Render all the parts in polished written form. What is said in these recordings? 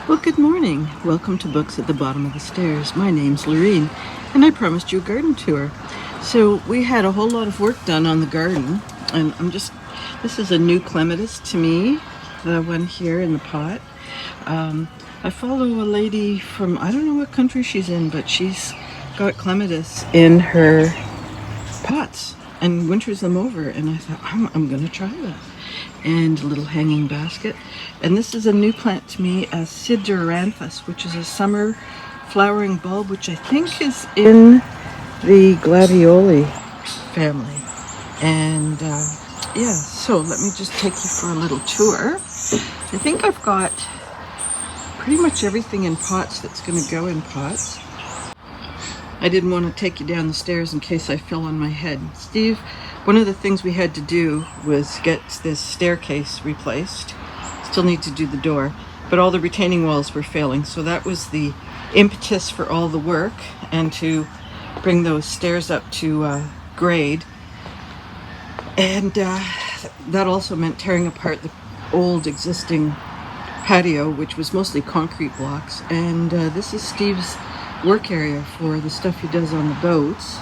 Well, good morning. Welcome to Books at the Bottom of the Stairs. My name's Lorene, and I promised you a garden tour. So we had a whole lot of work done on the garden, and this is a new clematis to me, the one here in the pot. I follow a lady from, I don't know what country she's in, but she's got clematis in her pots and winters them over, and I thought I'm gonna try that. And a little hanging basket, and this is a new plant to me, a Sideranthus, which is a summer flowering bulb, which I think is in the gladioli family. And yeah, so let me just take you for a little tour. I think I've got pretty much everything in pots that's going to go in pots. I didn't want to take you down the stairs in case I fell on my head. Steve, one of the things we had to do was get this staircase replaced. Still need to do the door, but all the retaining walls were failing, so that was the impetus for all the work, and to bring those stairs up to grade. And that also meant tearing apart the old existing patio, which was mostly concrete blocks. And this is Steve's work area for the stuff he does on the boats.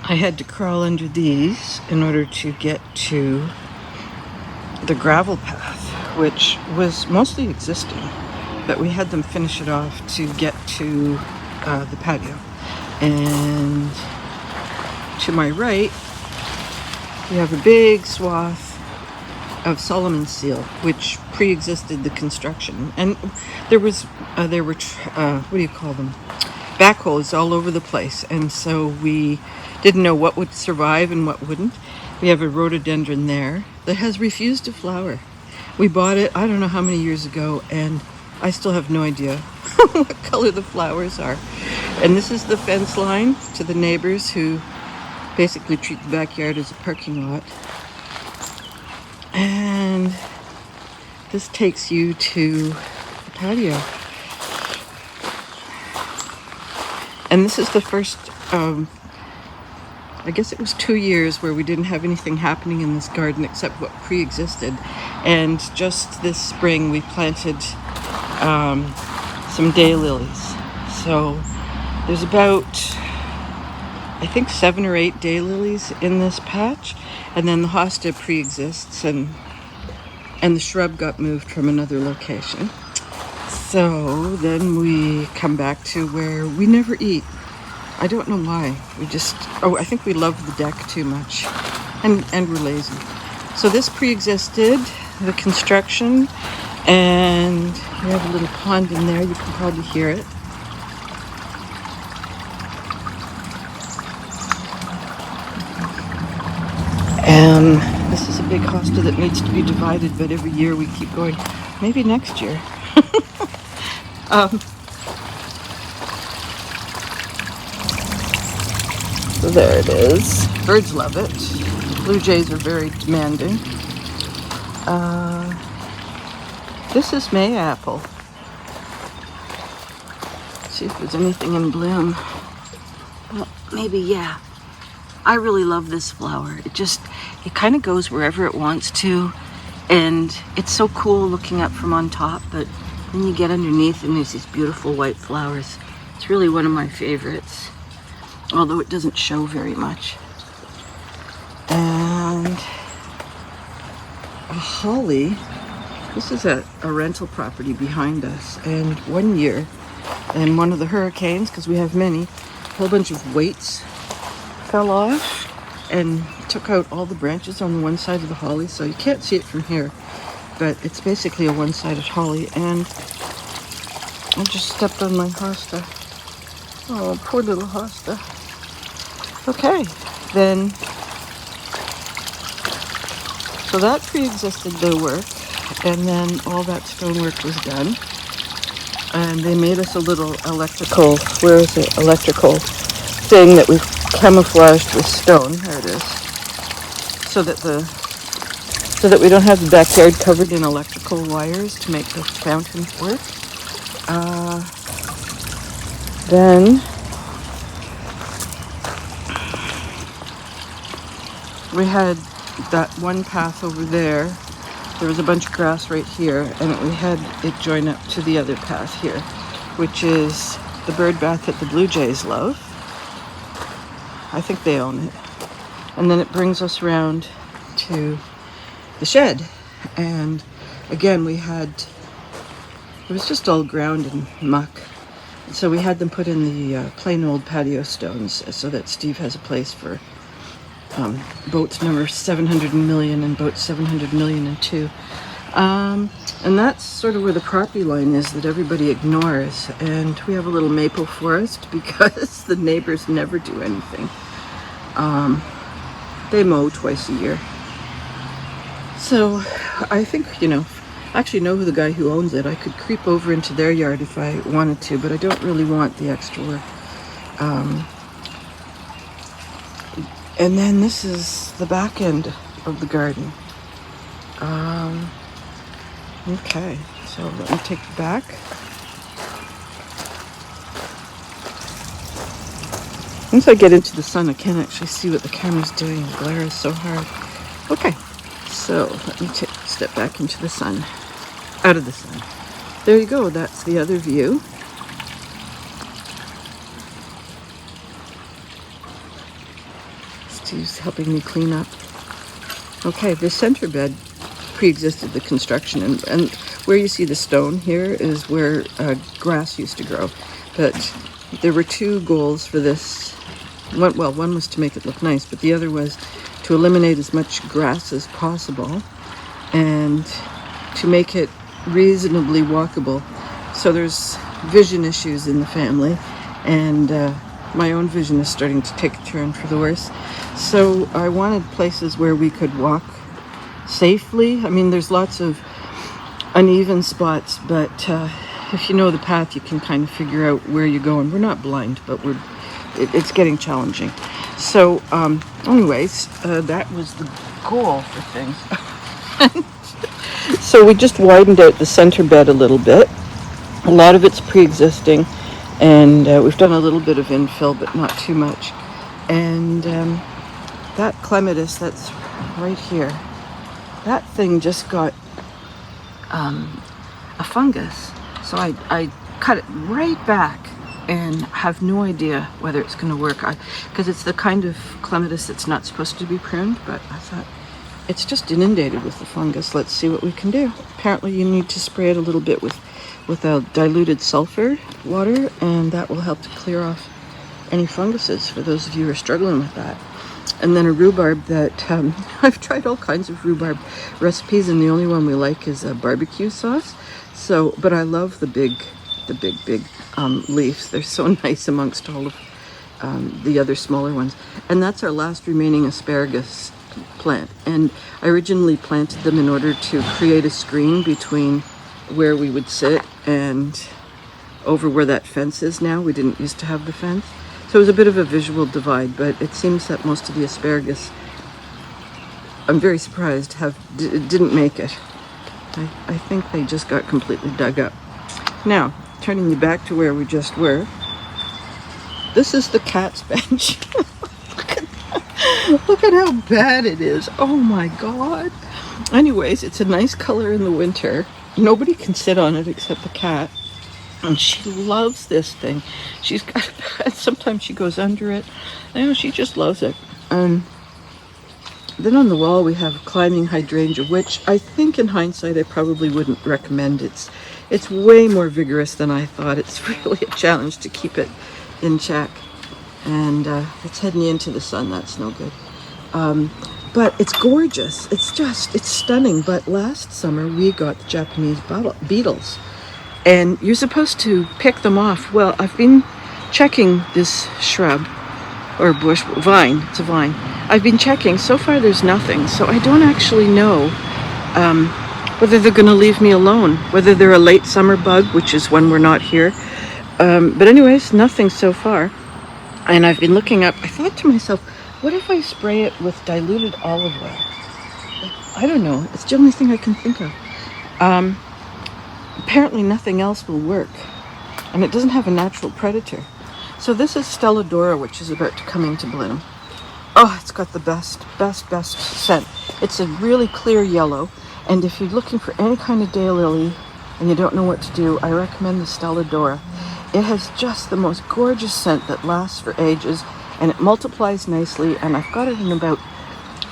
I had to crawl under these in order to get to the gravel path, which was mostly existing, but we had them finish it off to get to the patio. And to my right, we have a big swath of Solomon's seal, which pre-existed the construction, and there were what do you call them, backhoes all over the place, and so we didn't know what would survive and what wouldn't. We have a rhododendron there that has refused to flower. We bought it, I don't know how many years ago, and I still have no idea what color the flowers are. And this is the fence line to the neighbors, who basically treat the backyard as a parking lot. And this takes you to the patio. And this is the first, I guess it was 2 years where we didn't have anything happening in this garden except what pre-existed. And just this spring we planted some daylilies. So there's about, I think, 7 or 8 daylilies in this patch, and then the hosta pre-exists, and the shrub got moved from another location. So then we come back to where we never eat. I don't know why. I think we love the deck too much, and we're lazy. So this pre-existed the construction, and we have a little pond in there. You can probably hear it. This is a big hosta that needs to be divided, but every year we keep going. Maybe next year. So there it is. Birds love it. Blue jays are very demanding. This is mayapple. Let's see if there's anything in bloom. Well, maybe, yeah. I really love this flower. It kind of goes wherever it wants to, and it's so cool looking up from on top, but then you get underneath and there's these beautiful white flowers. It's really one of my favorites, although it doesn't show very much. And a holly. This is a rental property behind us, and one year, in one of the hurricanes, because we have many, a whole bunch of weights fell off and took out all the branches on one side of the holly, so you can't see it from here, but it's basically a one-sided holly. And I just stepped on my hosta. Oh, poor little hosta. Okay, then, so that pre-existed the work, and then all that stonework was done, and they made us a little electrical thing that we've camouflaged with stone. There it is. So that we don't have the backyard covered in electrical wires to make the fountain work. Then we had that one path over there there was a bunch of grass right here, and we had it join up to the other path here, which is the bird bath that the blue jays love. I think they own it. And then it brings us around to the shed. And again, it was just all ground and muck. So we had them put in the plain old patio stones so that Steve has a place for boats number 700 million and boats 700 million and 2. And that's sort of where the property line is that everybody ignores. And we have a little maple forest because the neighbors never do anything. They mow twice a year. So I think, I actually know who the guy who owns it. I could creep over into their yard if I wanted to, but I don't really want the extra work. And then this is the back end of the garden. Okay, so let me take you back. Once I get into the sun, I can't actually see what the camera's doing. The glare is so hard. Okay, so let me step back into the sun. Out of the sun. There you go, that's the other view. Steve's helping me clean up. Okay, the center bed pre-existed the construction, and where you see the stone here is where grass used to grow. But there were two goals for this. One was to make it look nice, but the other was to eliminate as much grass as possible and to make it reasonably walkable. So there's vision issues in the family, and my own vision is starting to take a turn for the worse. So I wanted places where we could walk safely. I mean, there's lots of uneven spots, but if you know the path, you can kind of figure out where you're going. We're not blind, but it's getting challenging. So anyways, that was the goal for things. So we just widened out the center bed a little bit. A lot of it's pre-existing, and we've done a little bit of infill, but not too much. And that clematis that's right here, that thing just got a fungus. So I cut it right back and have no idea whether it's going to work. Because it's the kind of clematis that's not supposed to be pruned, but I thought, it's just inundated with the fungus. Let's see what we can do. Apparently you need to spray it a little bit with a diluted sulfur water, and that will help to clear off any funguses for those of you who are struggling with that. And then a rhubarb that I've tried all kinds of rhubarb recipes, and the only one we like is a barbecue sauce. So, but I love the big leaves. They're so nice amongst all of the other smaller ones. And that's our last remaining asparagus plant. And I originally planted them in order to create a screen between where we would sit and over where that fence is now. We didn't used to have the fence. So it was a bit of a visual divide, but it seems that most of the asparagus, I'm very surprised, didn't make it. I think they just got completely dug up. Now, turning you back to where we just were, this is the cat's bench. Look at how bad it is. Oh my God. Anyways, it's a nice color in the winter. Nobody can sit on it except the cat. And she loves this thing. She's got, sometimes she goes under it. She just loves it. Then on the wall we have climbing hydrangea, which I think in hindsight I probably wouldn't recommend. It's way more vigorous than I thought. It's really a challenge to keep it in check. And it's heading into the sun. That's no good. But it's gorgeous. It's stunning. But last summer we got the Japanese beetles. And you're supposed to pick them off. Well, I've been checking this shrub or bush, vine. It's a vine. I've been checking. So far there's nothing. So I don't actually know whether they're going to leave me alone, whether they're a late summer bug, which is when we're not here. But anyways, nothing so far. And I've been looking up. I thought to myself, what if I spray it with diluted olive oil? I don't know. It's the only thing I can think of. Apparently nothing else will work. And it doesn't have a natural predator. So this is Stelladora, which is about to come into bloom. Oh, it's got the best scent. It's a really clear yellow. And if you're looking for any kind of daylily and you don't know what to do, I recommend the Stelladora. It has just the most gorgeous scent that lasts for ages, and it multiplies nicely, and I've got it in about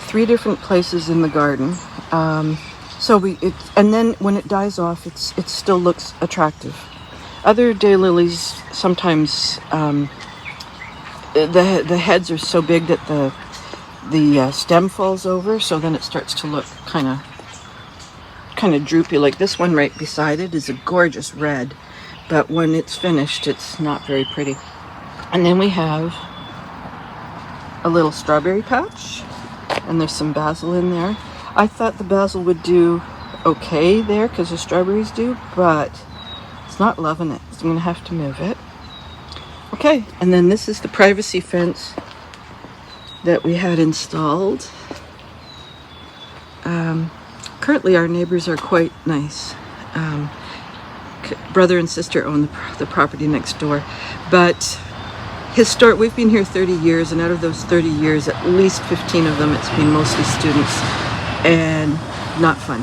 3 different places in the garden. And then when it dies off, it still looks attractive. Other daylilies sometimes the heads are so big that the stem falls over, so then it starts to look kind of droopy. Like this one right beside it is a gorgeous red, but when it's finished, it's not very pretty. And then we have a little strawberry patch, and there's some basil in there. I thought the basil would do okay there because the strawberries do, but it's not loving it, so I'm gonna have to move it. Okay, and then this is the privacy fence that we had installed. Currently our neighbors are quite nice. Brother and sister own the property next door, but we've been here 30 years, and out of those 30 years, at least 15 of them, it's been mostly students, and not fun.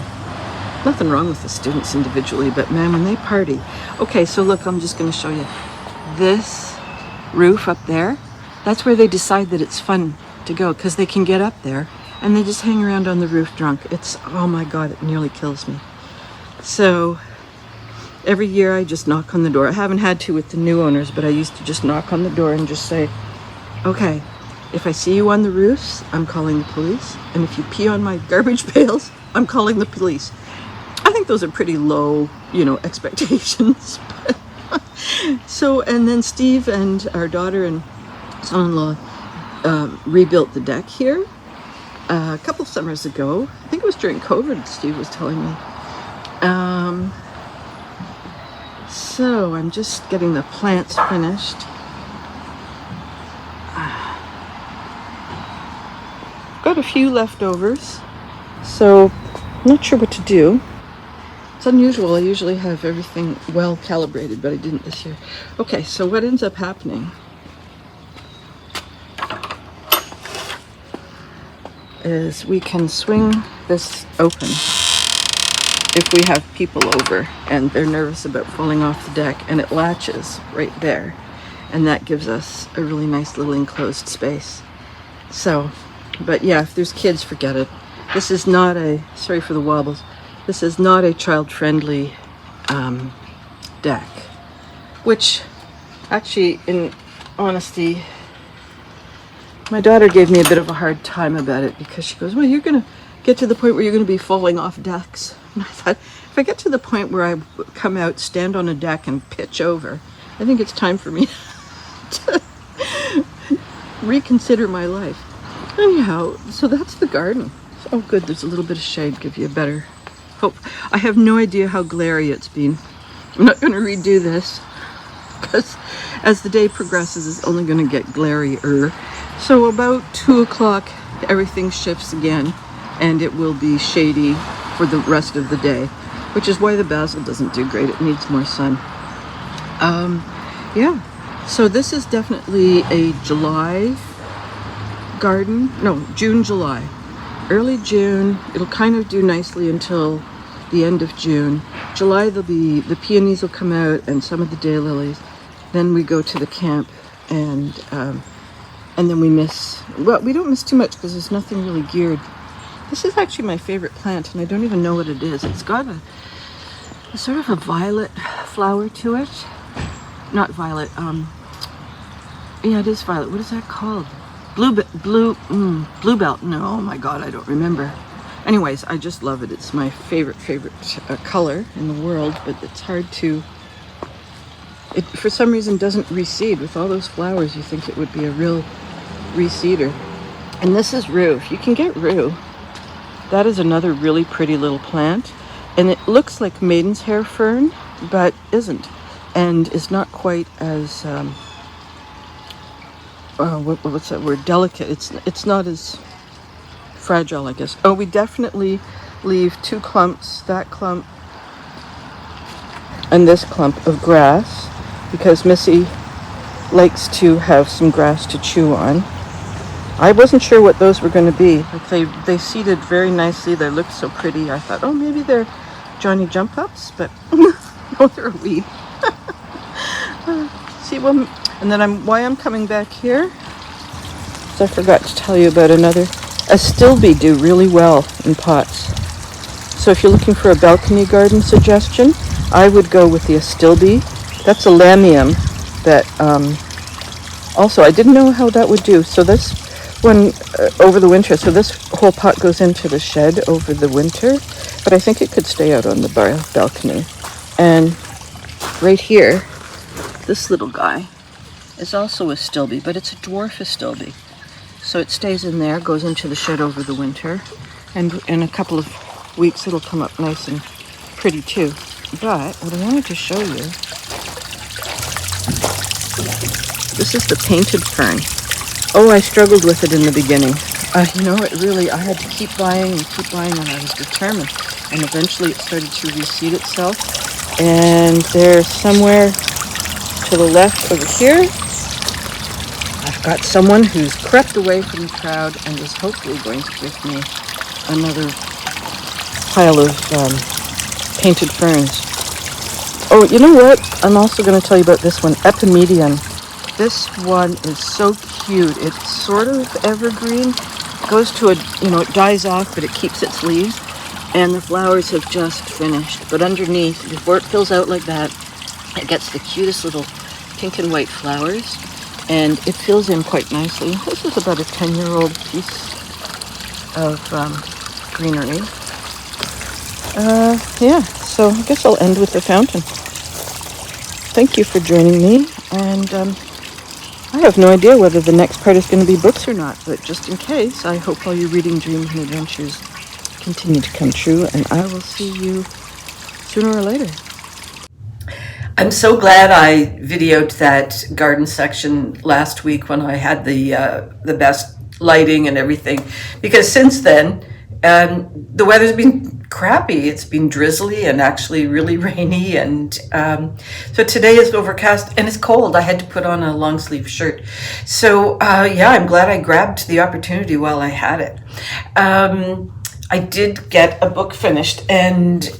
Nothing wrong with the students individually, but man, when they party. Okay, so look, I'm just going to show you. This roof up there, that's where they decide that it's fun to go, because they can get up there, and they just hang around on the roof drunk. Oh my God, it nearly kills me. So every year I just knock on the door. I haven't had to with the new owners, but I used to just knock on the door and just say, okay, if I see you on the roofs, I'm calling the police. And if you pee on my garbage pails, I'm calling the police. I think those are pretty low, expectations. So, and then Steve and our daughter and son-in-law rebuilt the deck here a couple summers ago. I think it was during COVID, Steve was telling me. So I'm just getting the plants finished. Got a few leftovers, so I'm not sure what to do. It's unusual. I usually have everything well calibrated, but I didn't this year. Okay, so what ends up happening is we can swing this open if we have people over and they're nervous about falling off the deck, and it latches right there, and that gives us a really nice little enclosed space. So, but yeah, if there's kids, forget it. This is not sorry for the wobbles, this is not a child-friendly deck, which actually, in honesty, my daughter gave me a bit of a hard time about it, because she goes, well, you're going to get to the point where you're going to be falling off decks. And I thought, if I get to the point where I come out, stand on a deck, and pitch over, I think it's time for me to reconsider my life. Anyhow, so that's the garden. Oh, good, there's a little bit of shade, give you a better hope. I have no idea how glary it's been. I'm not going to redo this, because as the day progresses, it's only going to get glarier. So about 2 o'clock, everything shifts again, and it will be shady for the rest of the day, which is why the basil doesn't do great. It needs more sun. Yeah, so this is definitely a July garden. No, June, July. Early June. It'll kind of do nicely until the end of June. July, the peonies will come out and some of the daylilies. Then we go to the camp, and then we don't miss too much because there's nothing really geared. This is actually my favorite plant, and I don't even know what it is. It's got a sort of a violet flower to it. Not violet, yeah, it is violet. What is that called? Bluebell. No, oh my God, I don't remember. Anyways, I just love it. It's my favorite color in the world, but it's hard to, it for some reason doesn't reseed. With all those flowers, you think it would be a real reseeder. And this is rue. If you can get rue, that is another really pretty little plant. And it looks like maiden's hair fern, but isn't. And is not quite as, what's that word? Delicate. It's not as fragile, I guess. Oh, we definitely leave 2 clumps, that clump and this clump of grass, because Missy likes to have some grass to chew on. I wasn't sure what those were going to be, but they seeded very nicely. They looked so pretty. I thought, oh, maybe they're Johnny Jump Ups, but no, they're a weed. See, well, and then why I'm coming back here is I forgot to tell you about another. Astilbe do really well in pots. So if you're looking for a balcony garden suggestion, I would go with the Astilbe. That's a lamium that also I didn't know how that would do. So this one over the winter, so this whole pot goes into the shed over the winter, but I think it could stay out on the balcony. And right here, this little guy is also a Astilbe, but it's a dwarf Astilbe. So it stays in there, goes into the shed over the winter, and in a couple of weeks it'll come up nice and pretty too. But what I wanted to show you, this is the painted fern. Oh, I struggled with it in the beginning. I had to keep buying, and I was determined. And eventually it started to reseed itself. And there's somewhere to the left over here, I've got someone who's crept away from the crowd and is hopefully going to give me another pile of painted ferns. Oh, you know what? I'm also going to tell you about this one, Epimedium. This one is so cute. It's sort of evergreen. It goes to it dies off, but it keeps its leaves. And the flowers have just finished. But underneath, before it fills out like that, it gets the cutest little pink and white flowers. And it fills in quite nicely. This is about a 10-year-old piece of greenery. Yeah, so I guess I'll end with the fountain. Thank you for joining me. And I have no idea whether the next part is going to be books or not, but just in case, I hope all your reading dreams and adventures continue to come true, and I will see you sooner or later. I'm so glad I videoed that garden section last week when I had the best lighting and everything, because since then the weather's been crappy. It's been drizzly and actually really rainy, and so today is overcast and it's cold. I had to put on a long sleeve shirt. So yeah, I'm glad I grabbed the opportunity while I had it. I did get a book finished, and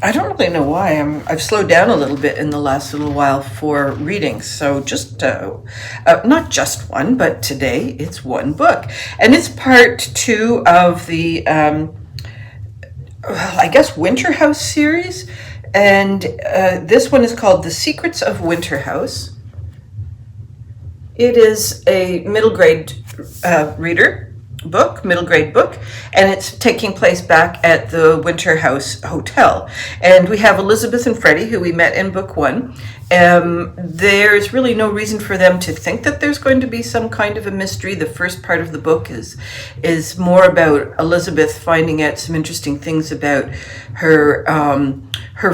I don't really know why. I've slowed down a little bit in the last little while for reading. So just, not just one, but today it's one book. And it's part 2 of the, I guess, Winterhouse series. And this one is called The Secrets of Winterhouse. It is a middle grade middle grade book, and it's taking place back at the Winterhouse Hotel. And we have Elizabeth and Freddie, who we met in book 1. There's really no reason for them to think that there's going to be some kind of a mystery. The first part of the book is more about Elizabeth finding out some interesting things about her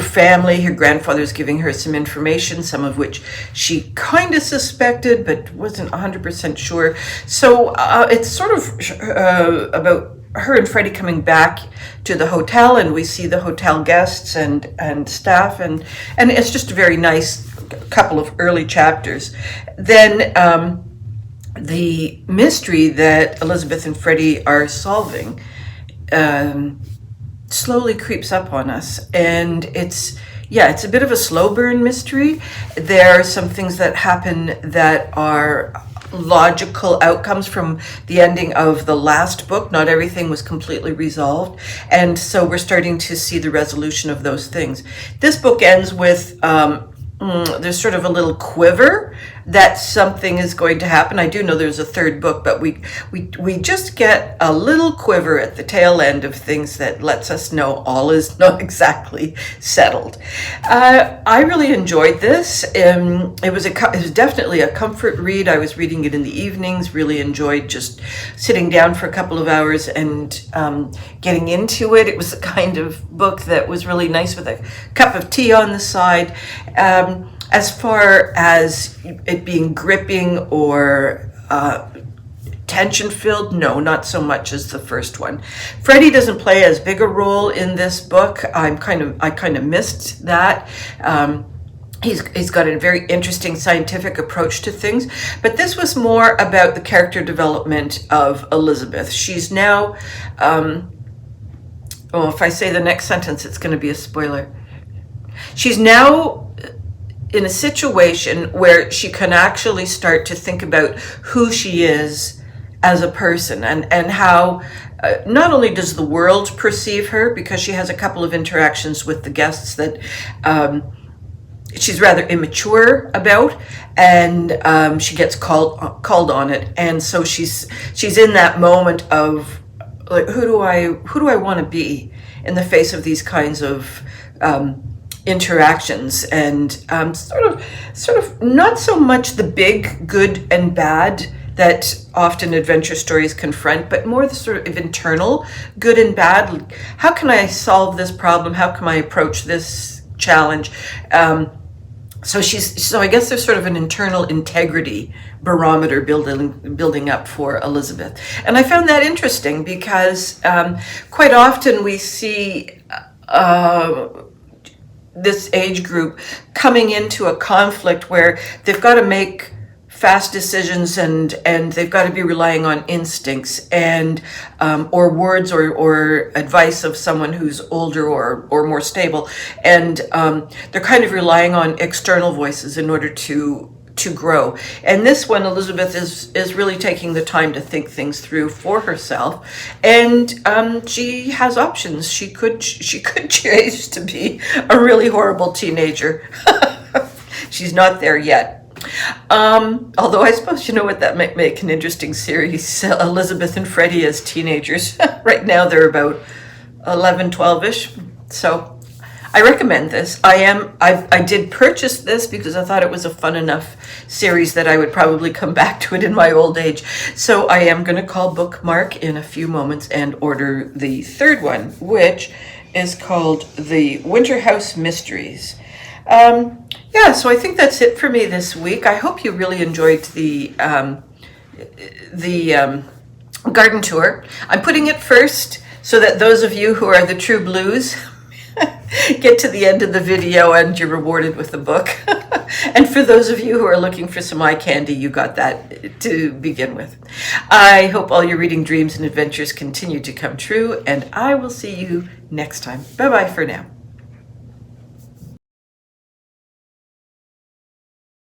family. Her grandfather's giving her some information, some of which she kind of suspected but wasn't 100% sure. So it's sort of about her and Freddie coming back to the hotel, and we see the hotel guests and staff, and it's just a very nice couple of early chapters. Then the mystery that Elizabeth and Freddie are solving slowly creeps up on us, and it's a bit of a slow burn mystery. There are some things that happen that are logical outcomes from the ending of the last book. Not everything was completely resolved, and so we're starting to see the resolution of those things. This book ends with there's sort of a little quiver that something is going to happen. I do know there's a third book, but we just get a little quiver at the tail end of things that lets us know all is not exactly settled. I really enjoyed this. It was definitely a comfort read. I was reading it in the evenings, really enjoyed just sitting down for a couple of hours and getting into it. It was the kind of book that was really nice with a cup of tea on the side. As far as it being gripping or tension-filled, no, not so much as the first one. Freddie doesn't play as big a role in this book. I kind of missed that. He's got a very interesting scientific approach to things, but this was more about the character development of Elizabeth. She's now, well, if I say the next sentence, it's going to be a spoiler. She's now in a situation where she can actually start to think about who she is as a person, and how not only does the world perceive her, because she has a couple of interactions with the guests that she's rather immature about, and she gets called on it, and so she's in that moment of like, who do I want to be in the face of these kinds of interactions, and sort of not so much the big good and bad that often adventure stories confront, but more the sort of internal good and bad. How can I solve this problem? How can I approach this challenge? So I guess there's sort of an internal integrity barometer building up for Elizabeth. And I found that interesting because quite often we see this age group coming into a conflict where they've got to make fast decisions, and they've got to be relying on instincts and or words or advice of someone who's older or more stable, and they're kind of relying on external voices in order to grow. And this one, Elizabeth is really taking the time to think things through for herself, and she has options. She could choose to be a really horrible teenager. She's not there yet. Although I suppose, you know what, that might make an interesting series, Elizabeth and Freddie as teenagers. Right now they're about 11, 12-ish. So I recommend this. I did purchase this because I thought it was a fun enough series that I would probably come back to it in my old age. So I am going to call Bookmark in a few moments and order the third one, which is called The Winterhouse Mysteries. Yeah, so I think that's it for me this week. I hope you really enjoyed the garden tour. I'm putting it first so that those of you who are the true blues get to the end of the video and you're rewarded with the book. And for those of you who are looking for some eye candy, you got that to begin with. I hope all your reading dreams and adventures continue to come true, and I will see you next time. Bye-bye for now.